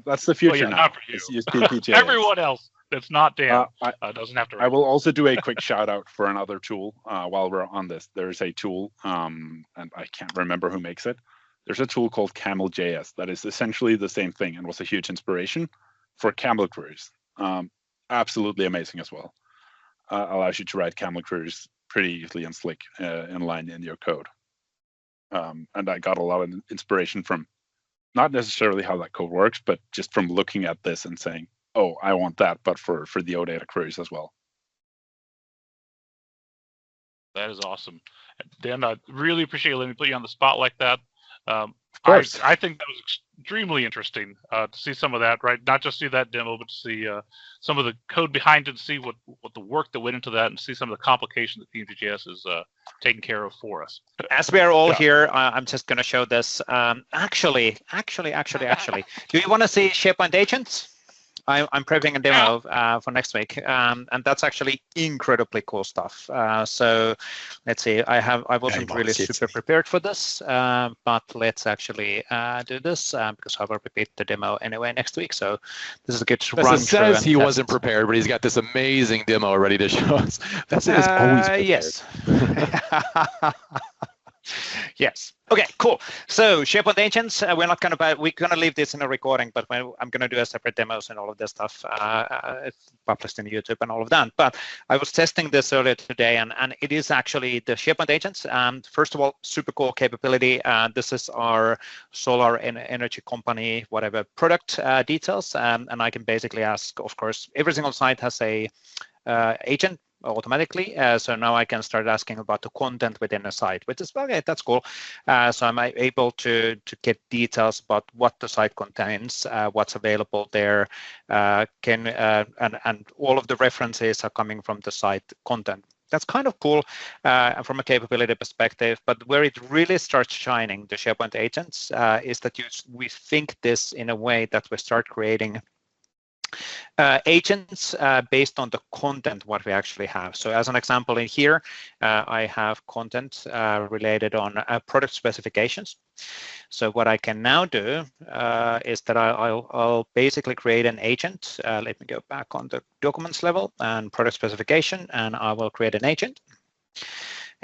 That's the future now. Not for you. Use PnPjs. Everyone else that's not Dan doesn't have to write. I will also do a quick shout out for another tool while we're on this. There's a tool, and I can't remember who makes it. There's a tool called Camel.js that is essentially the same thing and was a huge inspiration for Camel queries. Absolutely amazing as well. Allows you to write Camel queries pretty easily and slick inline in your code. And I got a lot of inspiration from not necessarily how that code works, but just from looking at this and saying, oh, I want that, but for the OData queries as well. That is awesome. Dan, I really appreciate you letting me put you on the spot like that. Of course. I think that was extremely interesting to see some of that, right? Not just see that demo, but to see some of the code behind it, see what the work that went into that, and see some of the complication that PnPjs is taking care of for us. As we are all here, I'm just going to show this. Actually, do you want to see SharePoint agents? I'm prepping a demo for next week, and that's actually incredibly cool stuff. So let's see. I wasn't really super prepared for this, but let's actually do this because I will repeat the demo anyway next week. So this is a good run through. Says he wasn't prepared, but he's got this amazing demo ready to show us. That's always prepared. Yes. Yes. Okay, cool. So SharePoint agents, we're gonna leave this in a recording, but I'm gonna do a separate demos and all of this stuff. It's published in YouTube and all of that. But I was testing this earlier today, and it is actually the SharePoint agents. First of all, super cool capability. This is our solar energy company, whatever product details, and I can basically ask, of course, every single site has a agent automatically. So now I can start asking about the content within a site, which is, okay, that's cool. So I'm able to get details about what the site contains, what's available there, and all of the references are coming from the site content. That's kind of cool from a capability perspective, but where it really starts shining, the SharePoint agents, is that we think this in a way that we start creating agents based on the content what we actually have. So as an example in here, I have content related on product specifications. So what I can now do is that I'll basically create an agent. Let me go back on the documents level and product specification, and I will create an agent.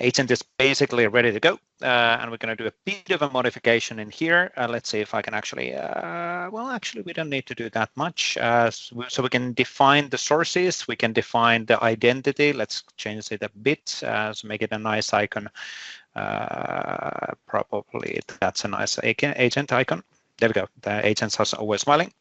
Agent is basically ready to go, and we're going to do a bit of a modification in here. Let's see if I can actually, well, actually, we don't need to do that much. So we can define the sources, we can define the identity. Let's change it a bit, so make it a nice icon. Probably that's a nice agent icon. There we go. The agents are always smiling.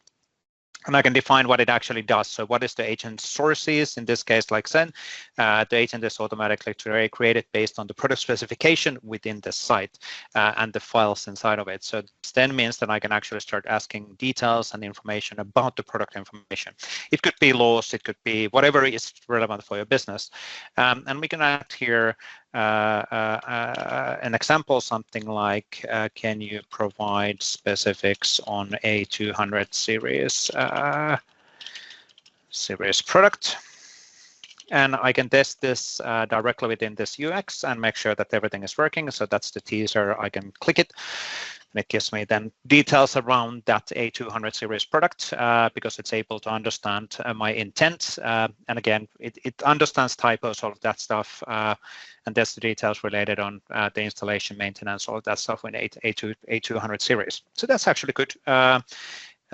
And I can define what it actually does. So what is the agent sources? In this case, like said, the agent is automatically created based on the product specification within the site and the files inside of it. So this then means that I can actually start asking details and information about the product information. It could be laws, it could be whatever is relevant for your business. And we can add here an example, something like, can you provide specifics on A200 series product? And I can test this directly within this UX and make sure that everything is working. So that's the teaser. I can click it. And it gives me then details around that A200 series product because it's able to understand my intent. And again, it understands typos, all of that stuff. And there's the details related on the installation, maintenance, all of that stuff in A200 series. So that's actually good.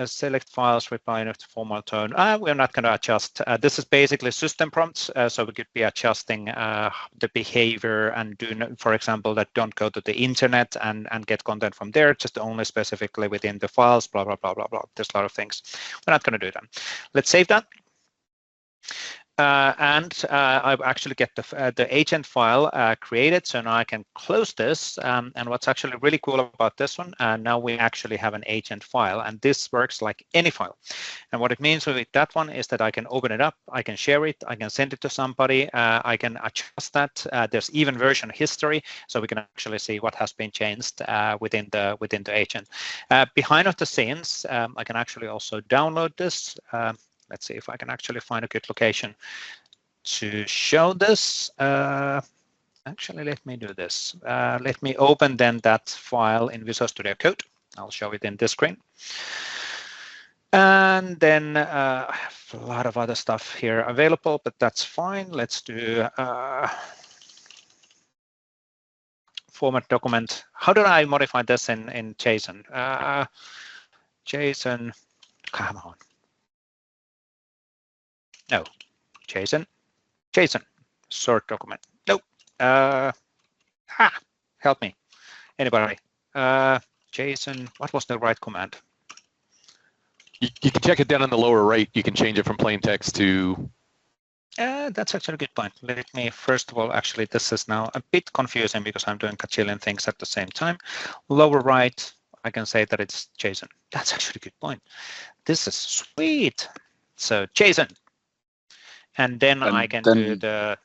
Select files, reply in a formal tone. We're not going to adjust. This is basically system prompts, so we could be adjusting the behavior and do, for example, that don't go to the internet and get content from there, just only specifically within the files, blah, blah, blah, blah, blah. There's a lot of things. We're not going to do that. Let's save that. I actually get the agent file created, so now I can close this. And what's actually really cool about this one, now we actually have an agent file, and this works like any file. And what it means with that one is that I can open it up, I can share it, I can send it to somebody, I can adjust that. There's even version history, so we can actually see what has been changed within the agent. Behind of the scenes, I can actually also download this. Let's see if I can actually find a good location to show this. Actually, let me do this. Let me open then that file in Visual Studio Code. I'll show it in this screen. And then I have a lot of other stuff here available, but that's fine. Let's do format document. How do I modify this in JSON? JSON, come on. No, JSON, sort document. No, help me, anybody. JSON, what was the right command? You can check it down on the lower right. You can change it from plain text to. That's actually a good point. Let me, first of all, actually, this is now a bit confusing because I'm doing a bajillion things at the same time. Lower right, I can say that it's JSON. That's actually a good point. This is sweet. So JSON. And then I can do the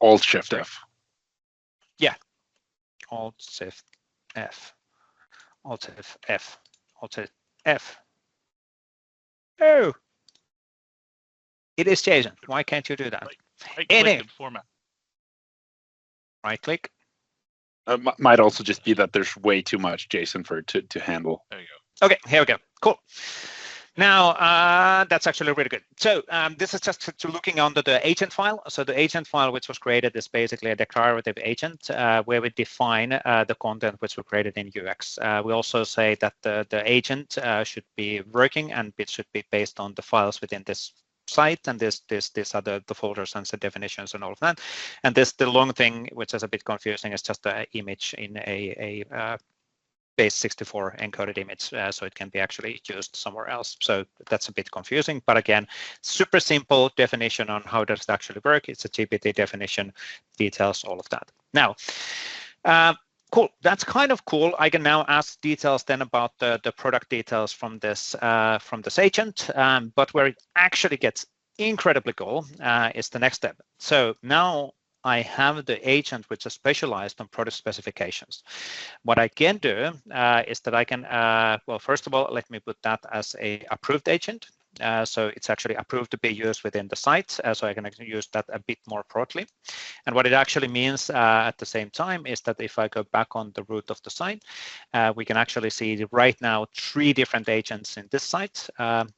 Alt-Shift-F. Yeah, Alt-Shift-F, Alt-Shift-F, Alt-Shift-F. Oh, it is JSON. Why can't you do that? Right click and format. Right click. Might also just be that there's way too much JSON for it to handle. There you go. Okay, here we go. Cool. Now, that's actually really good. So this is just to looking under the agent file. So the agent file which was created is basically a declarative agent where we define the content which we created in UX. We also say that the agent should be working and it should be based on the files within this site, and this are the folders and the definitions and all of that. And this the long thing, which is a bit confusing, is just an image in a base 64 encoded image, so it can be actually used somewhere else. So that's a bit confusing, but again, super simple definition on how does it actually work. It's a GPT definition, details, all of that. Now, cool. That's kind of cool. I can now ask details then about the product details from this agent, but where it actually gets incredibly cool is the next step. So now I have the agent which is specialized on product specifications. What I can do is that I can, well, first of all, let me put that as a approved agent. So it's actually approved to be used within the site, so I can use that a bit more broadly. And what it actually means at the same time is that if I go back on the root of the site, we can actually see right now 3 different agents in this site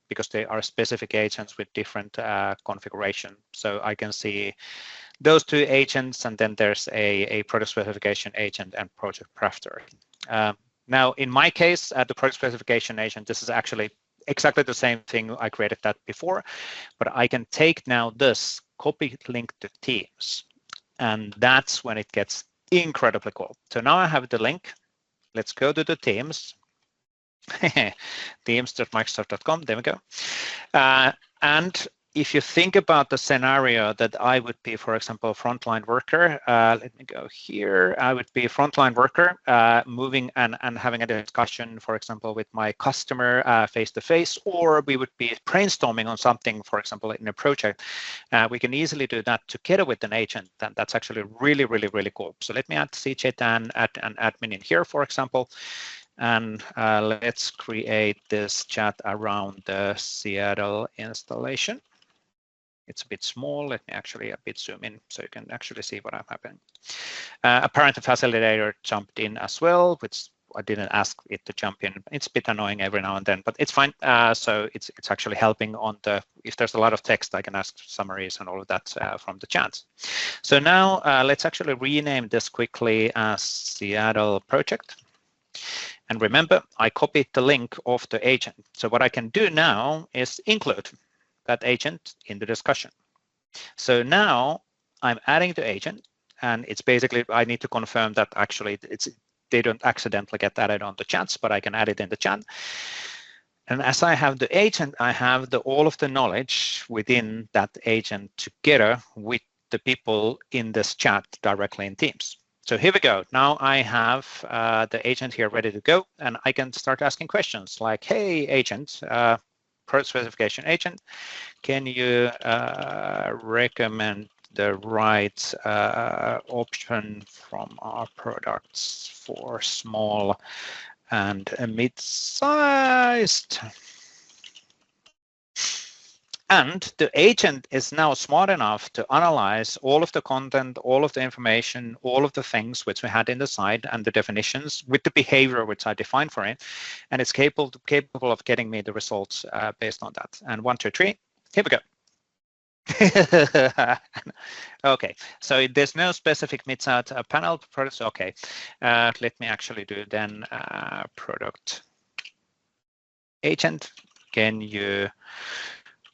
because they are specific agents with different configuration. So I can see those two agents, and then there's a product specification agent and project crafter. Now, in my case, the product specification agent, this is actually exactly the same thing. I created that before, but I can take now this copy link to Teams, and that's when it gets incredibly cool. So now I have the link. Let's go to the Teams. Teams.microsoft.com. There we go. And if you think about the scenario that I would be, for example, a frontline worker, let me go here. I would be a frontline worker moving and having a discussion, for example, with my customer face-to-face, or we would be brainstorming on something, for example, in a project. We can easily do that together with an agent. And that's actually really, really, really cool. So let me add CJ Dan, add an admin in here, for example. And let's create this chat around the Seattle installation. It's a bit small. Let me actually a bit zoom in so you can actually see what I'm happening. Apparently, facilitator jumped in as well, which I didn't ask it to jump in. It's a bit annoying every now and then, but it's fine. So it's actually helping on the, if there's a lot of text, I can ask summaries and all of that from the chat. So now let's actually rename this quickly as Seattle project. And remember, I copied the link of the agent. So what I can do now is include that agent in the discussion. So now I'm adding the agent, and it's basically, I need to confirm that actually they don't accidentally get added on the chats, but I can add it in the chat. And as I have the agent, I have all of the knowledge within that agent together with the people in this chat directly in Teams. So here we go. Now I have the agent here ready to go, and I can start asking questions like, hey, agent, product specification agent, can you recommend the right option from our products for small and mid-sized? And the agent is now smart enough to analyze all of the content, all of the information, all of the things which we had in the site and the definitions with the behavior which I defined for it. And it's capable of getting me the results based on that. And 1, 2, 3, here we go. Okay, so there's no specific mid-sized panel products. Okay, let me actually do then product agent. Can you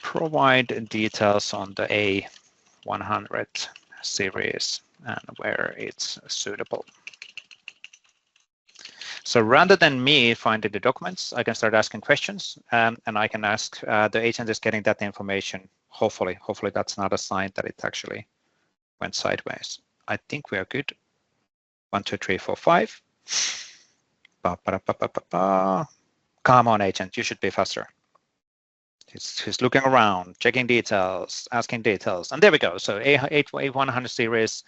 provide details on the A100 series and where it's suitable? So rather than me finding the documents, I can start asking questions, and I can ask, the agent is getting that information. Hopefully that's not a sign that it actually went sideways. I think we are good. 1, 2, 3, 4, 5. Come on, agent, you should be faster. He's looking around, checking details, asking details, and there we go. So A100 series,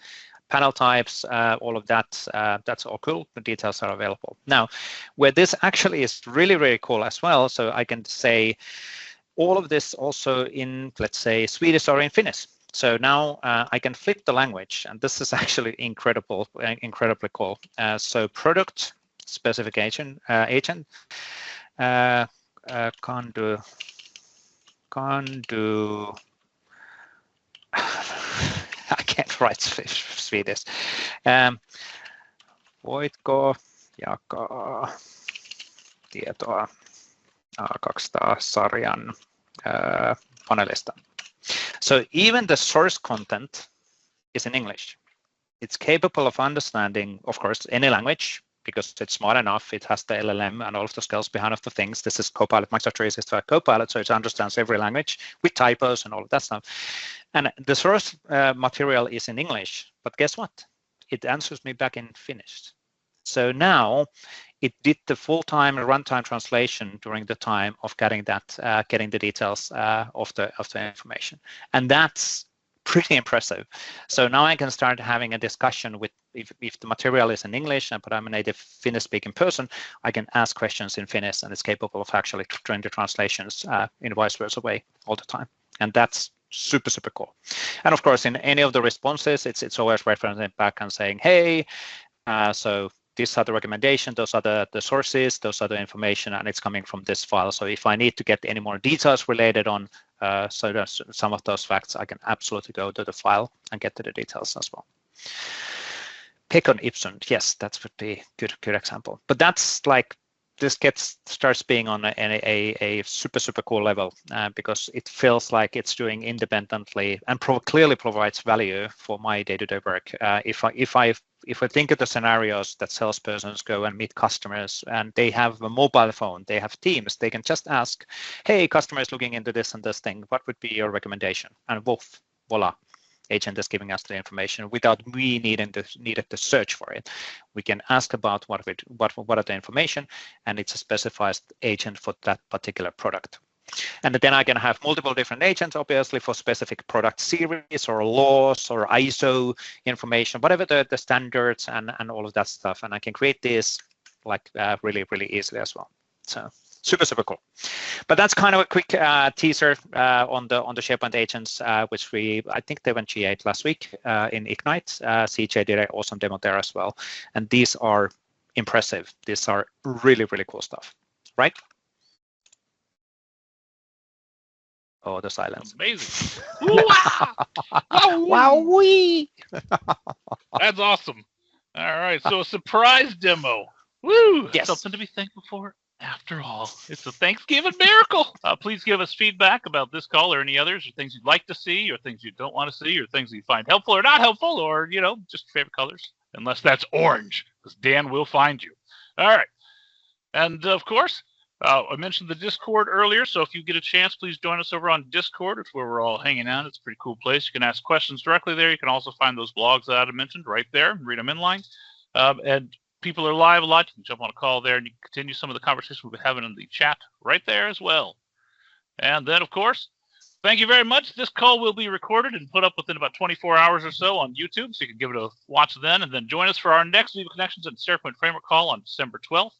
panel types, all of that, that's all cool. The details are available. Now, where this actually is really, really cool as well, so I can say all of this also in, let's say, Swedish or in Finnish. So now I can flip the language, and this is actually incredibly cool. So product specification agent can do I can't write Swedish. Voitko jakaa tietoa A200-sarjan panelista? So even the source content is in English. It's capable of understanding, of course, any language, because it's smart enough. It has the LLM and all of the skills behind of the things. This is Copilot, Microsoft 365 Copilot, so it understands every language with typos and all of that stuff. And the source material is in English, but guess what? It answers me back in Finnish. So now it did the full-time runtime translation during the time of getting that, getting the details of the information, and that's pretty impressive. So now I can start having a discussion with, if the material is in English, but I'm a native Finnish-speaking person, I can ask questions in Finnish, and it's capable of actually doing the translations in a vice versa way all the time. And that's super, super cool. And of course, in any of the responses, it's always referencing back and saying, hey, so these are the recommendations, those are the sources, those are the information, and it's coming from this file. So if I need to get any more details related on some of those facts, I can absolutely go to the file and get to the details as well. Pick on Ipsum, yes, that would be good example. But that's like, this starts being on a super cool level because it feels like it's doing independently and clearly provides value for my day-to-day work. If I think of the scenarios that salespersons go and meet customers and they have a mobile phone, they have Teams, they can just ask, hey, customer is looking into this and this thing, what would be your recommendation? And woof, voila. Agent is giving us the information without we needed to search for it. We can ask about what are the information, and it's a specified agent for that particular product. And then I can have multiple different agents, obviously, for specific product series or laws or ISO information, whatever the standards and all of that stuff. And I can create this like really easily as well. So super cool. But that's kind of a quick teaser on the SharePoint agents, which I think they went GA last week in Ignite. CJ did an awesome demo there as well. And these are impressive. These are really cool stuff, right? Oh, the silence. Amazing. Wow! Wowee! That's awesome. All right, so a surprise demo. Woo! Yes. Something to be thankful for. After all, it's a Thanksgiving miracle. Please give us feedback about this call or any others, or things you'd like to see, or things you don't want to see, or things you find helpful or not helpful, or, you know, just favorite colors. Unless that's orange, because Dan will find you. All right. And, of course, I mentioned the Discord earlier, so if you get a chance, please join us over on Discord. It's where we're all hanging out. It's a pretty cool place. You can ask questions directly there. You can also find those blogs that I mentioned right there and read them inline. And people are live a lot. You can jump on a call there and you can continue some of the conversation we've been having in the chat right there as well. And then, of course, thank you very much. This call will be recorded and put up within about 24 hours or so on YouTube, so you can give it a watch then. And then join us for our next Viva Connections and SharePoint Framework call on December 12th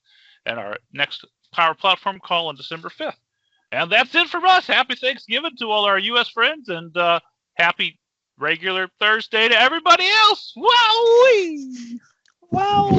and our next Power Platform call on December 5th. And that's it from us. Happy Thanksgiving to all our U.S. friends, and happy regular Thursday to everybody else. Wowee! Wow!